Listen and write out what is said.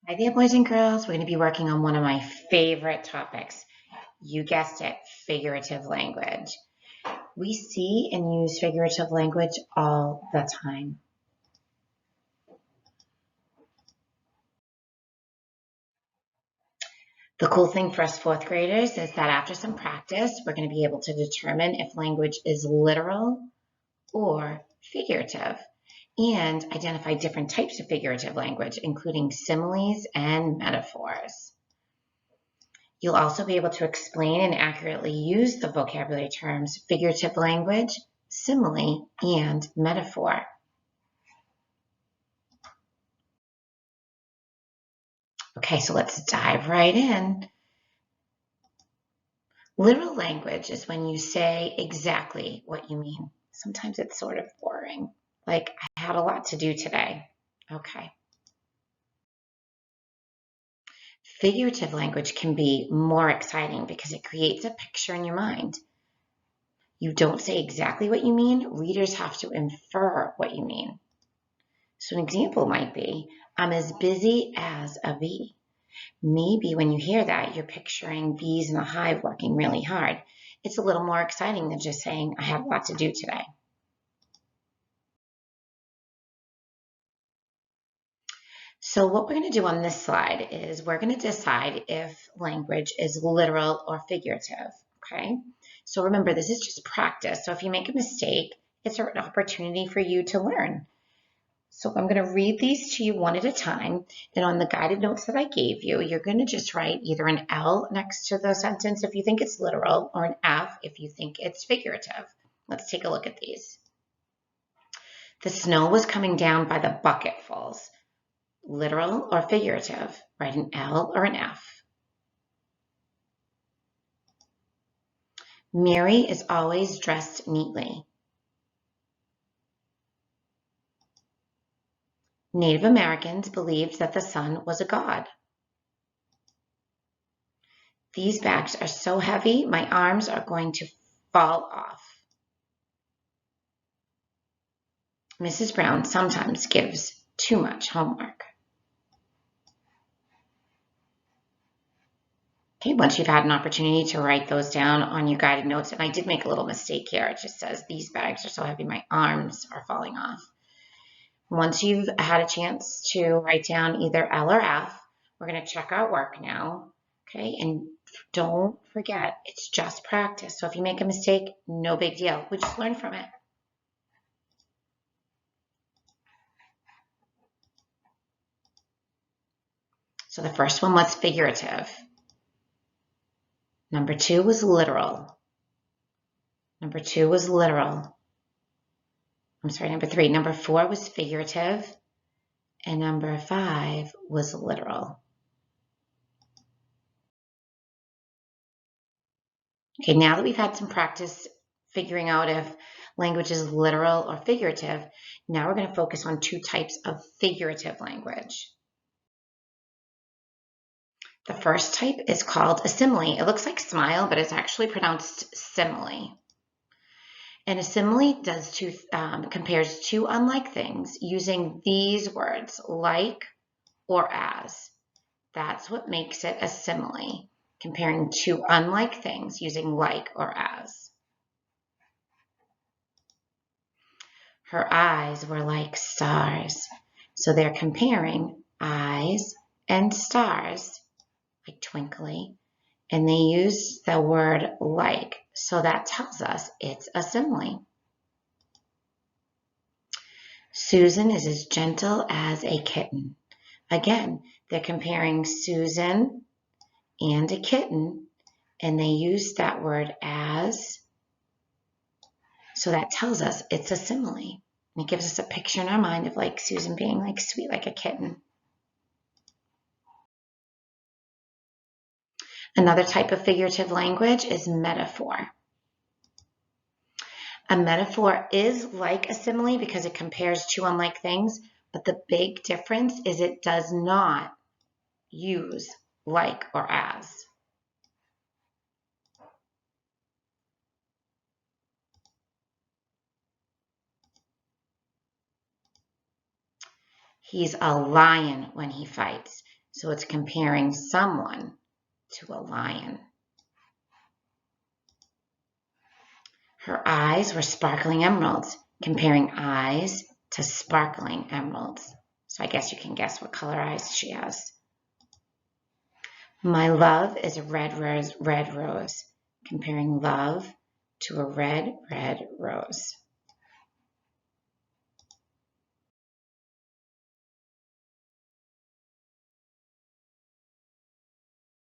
Hi there, boys and girls. We're going to be working on one of my favorite topics. You guessed it, figurative language. We see and use figurative language all the time. The cool thing for us fourth graders is that after some practice, we're going to be able to determine if language is literal or figurative and identify different types of figurative language, including similes and metaphors. You'll also be able to explain and accurately use the vocabulary terms figurative language, simile, and metaphor. Okay, so let's dive right in. Literal language is when you say exactly what you mean. Sometimes it's sort of boring. Like, I had a lot to do today. Okay. Figurative language can be more exciting because it creates a picture in your mind. You don't say exactly what you mean, readers have to infer what you mean. So an example might be, I'm as busy as a bee. Maybe when you hear that, you're picturing bees in a hive working really hard. It's a little more exciting than just saying, I have a lot to do today. So what we're going to do on this slide is we're going to decide if language is literal or figurative, okay? So remember, this is just practice. So if you make a mistake, it's an opportunity for you to learn. So I'm going to read these to you one at a time. And on the guided notes that I gave you, you're going to just write either an L next to the sentence if you think it's literal, or an F if you think it's figurative. Let's take a look at these. The snow was coming down by the bucketfuls. Literal or figurative? Write an L or an F. Mary is always dressed neatly. Native Americans believed that the sun was a god. These bags are so heavy, my arms are going to fall off. Mrs. Brown sometimes gives too much homework. Okay, once you've had an opportunity to write those down on your guided notes, and I did make a little mistake here. It just says, these bags are so heavy, my arms are falling off. Once you've had a chance to write down either L or F, we're going to check our work now. Okay, and don't forget, it's just practice. So if you make a mistake, no big deal. We just learn from it. So the first one was figurative. Number 2 was literal. Number 2 was literal. I'm sorry, number 3. Number 4 was figurative. And number 5 was literal. Okay, now that we've had some practice figuring out if language is literal or figurative, now we're going to focus on 2 types of figurative language. The first type is called a simile. It looks like smile, but it's actually pronounced simile. And a simile compares 2 unlike things using these words, like or as. That's what makes it a simile, comparing 2 unlike things using like or as. Her eyes were like stars. So they're comparing eyes and stars, like twinkly, and they use the word like. So that tells us it's a simile. Susan is as gentle as a kitten. Again, they're comparing Susan and a kitten, and they use that word as. So that tells us it's a simile. And it gives us a picture in our mind of like Susan being like sweet like a kitten. Another type of figurative language is metaphor. A metaphor is like a simile because it compares 2 unlike things, but the big difference is it does not use like or as. He's a lion when he fights. So it's comparing someone to a lion. Her eyes were sparkling emeralds, comparing eyes to sparkling emeralds. So I guess you can guess what color eyes she has. My love is a red rose, comparing love to a red rose.